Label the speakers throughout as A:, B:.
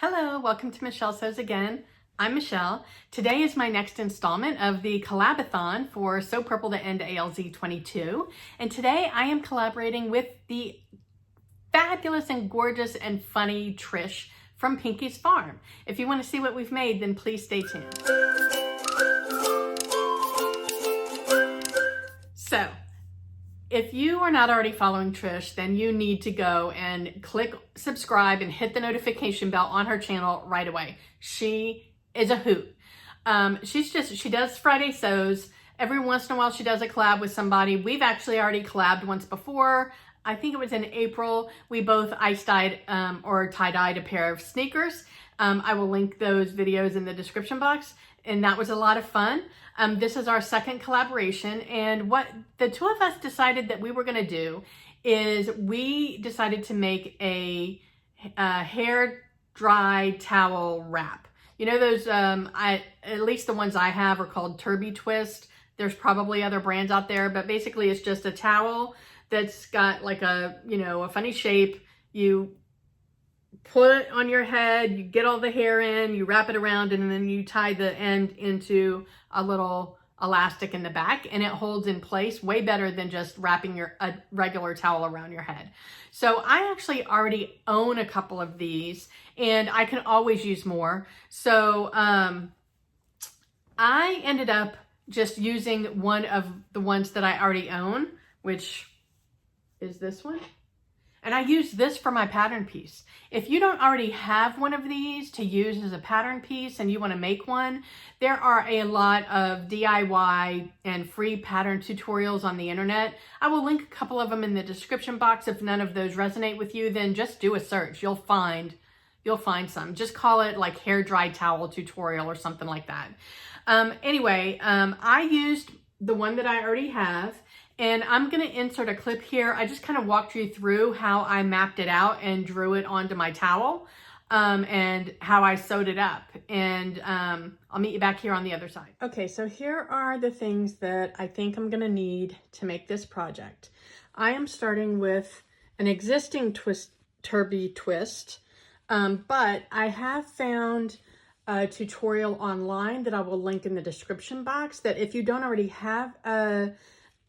A: Hello, welcome to Michelle Sews Again. I'm Michelle. Today is my next installment of the Collabathon for Sew Purple to End ALZ 22. And today I am collaborating with the fabulous and gorgeous and funny Trish from Pinky's Farm. If you want to see what we've made, then please stay tuned. So, if you are not already following Trish, then you need to go and click subscribe and hit the notification bell on her channel right away. She is a hoot. She does Friday sews. Every once in a while she does a collab with somebody. We've actually already collabed once before. I think it was in April. We both ice dyed or tie dyed a pair of sneakers. I will link those videos in the description box. And that was a lot of fun. This is our second collaboration, and what the two of us decided that we were going to do is we decided to make a hair dry towel wrap. You know those, at least the ones I have are called Twist. There's probably other brands out there, but basically it's just a towel that's got like a, a funny shape. You put it on your head, you get all the hair in, you wrap it around, and then you tie the end into a little elastic in the back, and it holds in place way better than just wrapping a regular towel around your head. So I actually already own a couple of these, and I can always use more. So I ended up just using one of the ones that I already own, which is this one. And I use this for my pattern piece. If you don't already have one of these to use as a pattern piece and you want to make one, there are a lot of DIY and free pattern tutorials on the internet. I will link a couple of them in the description box. If none of those resonate with you, then just do a search. You'll find some. Just call it like hair dry towel tutorial or something like that. I used the one that I already have. And I'm going to insert a clip here. I just kind of walked you through how I mapped it out and drew it onto my towel and how I sewed it up. And I'll meet you back here on the other side. Okay, so here are the things that I think I'm going to need to make this project. I am starting with an existing turby twist, but I have found a tutorial online that I will link in the description box that if you don't already have a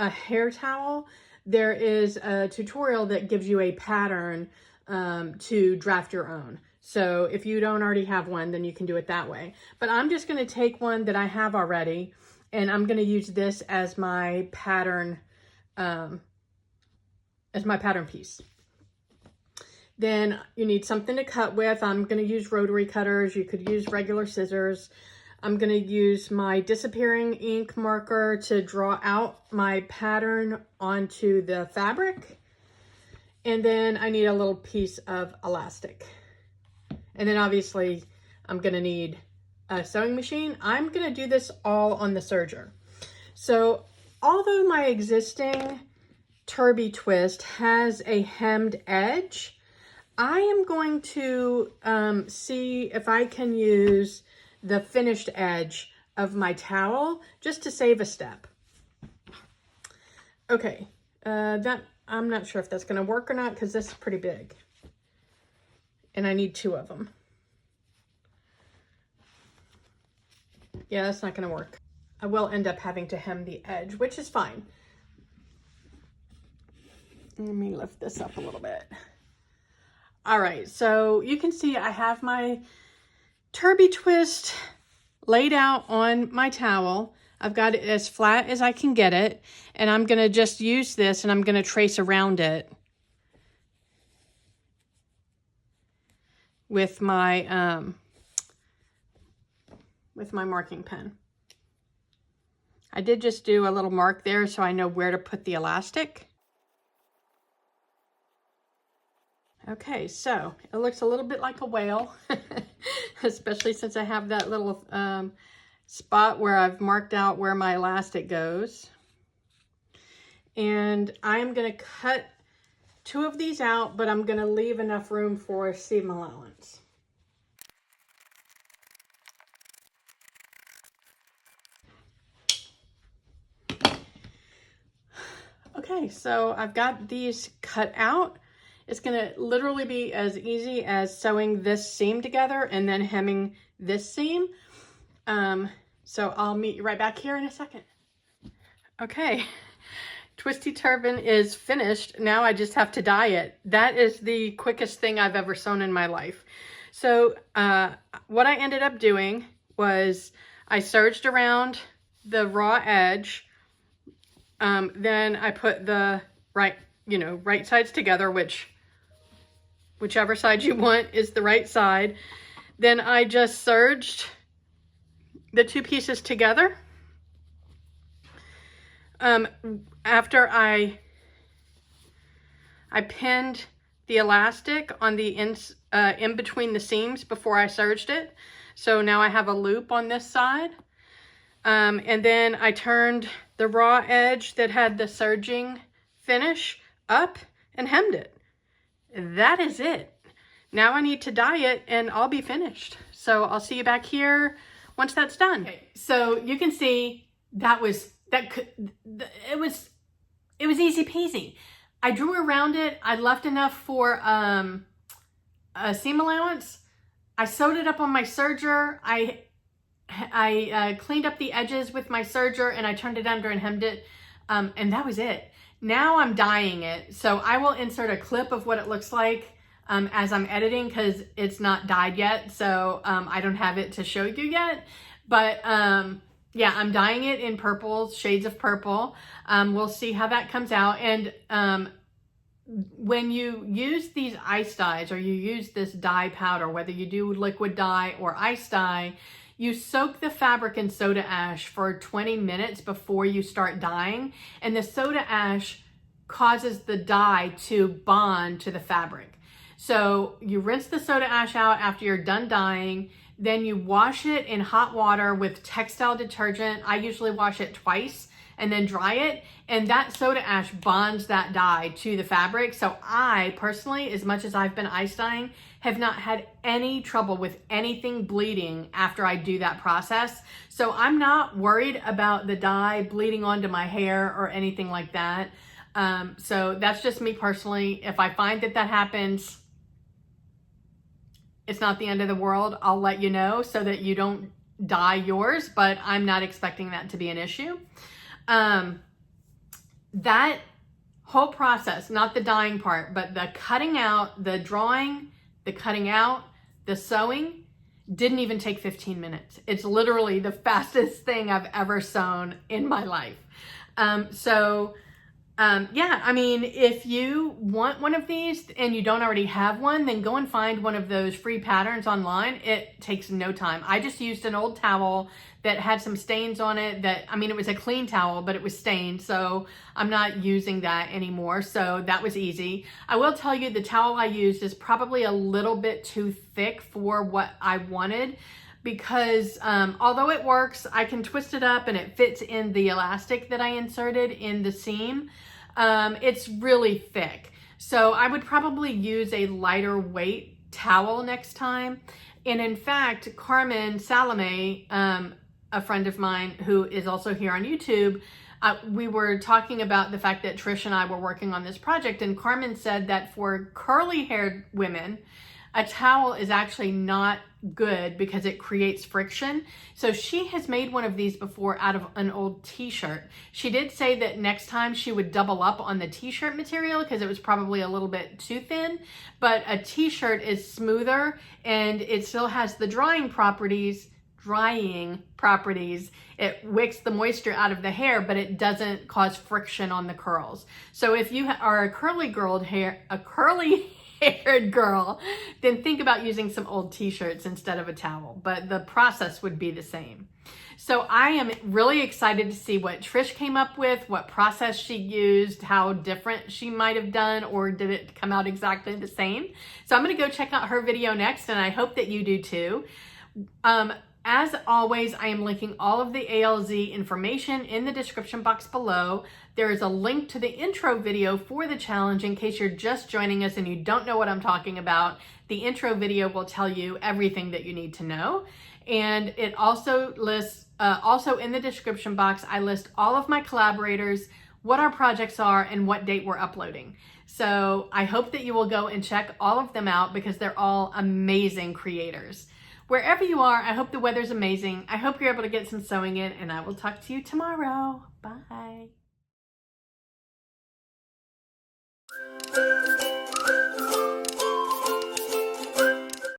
A: hair towel, there is a tutorial that gives you a pattern to draft your own. So if you don't already have one, then you can do it that way. But I'm just going to take one that I have already, and I'm going to use this as my pattern piece. Then you need something to cut with. I'm going to use rotary cutters. You could use regular scissors. I'm going to use my disappearing ink marker to draw out my pattern onto the fabric. And then I need a little piece of elastic. And then obviously I'm going to need a sewing machine. I'm going to do this all on the serger. So although my existing turby twist has a hemmed edge, I am going to see if I can use the finished edge of my towel just to save a step. Okay, I'm not sure if that's going to work or not because this is pretty big. And I need two of them. Yeah, that's not going to work. I will end up having to hem the edge, which is fine. Let me lift this up a little bit. All right, so you can see I have my turby twist laid out on my towel. I've got it as flat as I can get it, and I'm going to just use this and I'm going to trace around it with my marking pen. I did just do a little mark there so I know where to put the elastic. Okay, so it looks a little bit like a whale, especially since I have that little spot where I've marked out where my elastic goes. And I'm going to cut two of these out, but I'm going to leave enough room for seam allowance. Okay, so I've got these cut out. It's gonna literally be as easy as sewing this seam together and then hemming this seam. So I'll meet you right back here in a second. Okay, twisty turban is finished. Now I just have to dye it. That is the quickest thing I've ever sewn in my life. So what I ended up doing was I serged around the raw edge. Then I put the right sides together, whichever side you want is the right side. Then I just serged the two pieces together. After I pinned the elastic on the in between the seams before I serged it. So now I have a loop on this side. And then I turned the raw edge that had the serging finish up and hemmed it. That is it. Now I need to dye it and I'll be finished. So I'll see you back here once that's done. Okay, so you can see it was easy peasy. I drew around it. I left enough for a seam allowance. I sewed it up on my serger. I cleaned up the edges with my serger and I turned it under and hemmed it. And that was it. Now I'm dyeing it. So I will insert a clip of what it looks like as I'm editing because it's not dyed yet. So I don't have it to show you yet. But yeah, I'm dyeing it in purples, shades of purple. We'll see how that comes out. And when you use these ice dyes or you use this dye powder, whether you do liquid dye or ice dye, you soak the fabric in soda ash for 20 minutes before you start dyeing. And the soda ash causes the dye to bond to the fabric. So you rinse the soda ash out after you're done dyeing. Then you wash it in hot water with textile detergent. I usually wash it twice and then dry it. And that soda ash bonds that dye to the fabric. So I personally, as much as I've been ice dyeing, have not had any trouble with anything bleeding after I do that process. So I'm not worried about the dye bleeding onto my hair or anything like that. So that's just me personally. If I find that happens, it's not the end of the world. I'll let you know so that you don't dye yours, but I'm not expecting that to be an issue. That whole process, not the dyeing part, but the cutting out, the drawing, the cutting out, the sewing, didn't even take 15 minutes. It's literally the fastest thing I've ever sewn in my life. Yeah, I mean, if you want one of these and you don't already have one, then go and find one of those free patterns online. It takes no time. I just used an old towel that had some stains on it it was a clean towel, but it was stained. So I'm not using that anymore. So that was easy. I will tell you the towel I used is probably a little bit too thick for what I wanted, because although it works, I can twist it up and it fits in the elastic that I inserted in the seam. It's really thick. So I would probably use a lighter weight towel next time. And in fact, Carmen Salome, a friend of mine who is also here on YouTube, we were talking about the fact that Trish and I were working on this project, and Carmen said that for curly haired women, a towel is actually not good because it creates friction. So she has made one of these before out of an old t-shirt. She did say that next time she would double up on the t-shirt material because it was probably a little bit too thin, but a t-shirt is smoother and it still has the drying properties. It wicks the moisture out of the hair, but it doesn't cause friction on the curls. So if you are a curly haired girl, then think about using some old t-shirts instead of a towel, but the process would be the same. So I am really excited to see what Trish came up with, what process she used, how different she might have done, or did it come out exactly the same? So I'm going to go check out her video next, and I hope that you do too. As always, I am linking all of the ALZ information in the description box below. There is a link to the intro video for the challenge in case you're just joining us and you don't know what I'm talking about. The intro video will tell you everything that you need to know. And it also lists, also in the description box, I list all of my collaborators, what our projects are, and what date we're uploading. So I hope that you will go and check all of them out because they're all amazing creators. Wherever you are, I hope the weather's amazing. I hope you're able to get some sewing in, and I will talk to you tomorrow. Bye.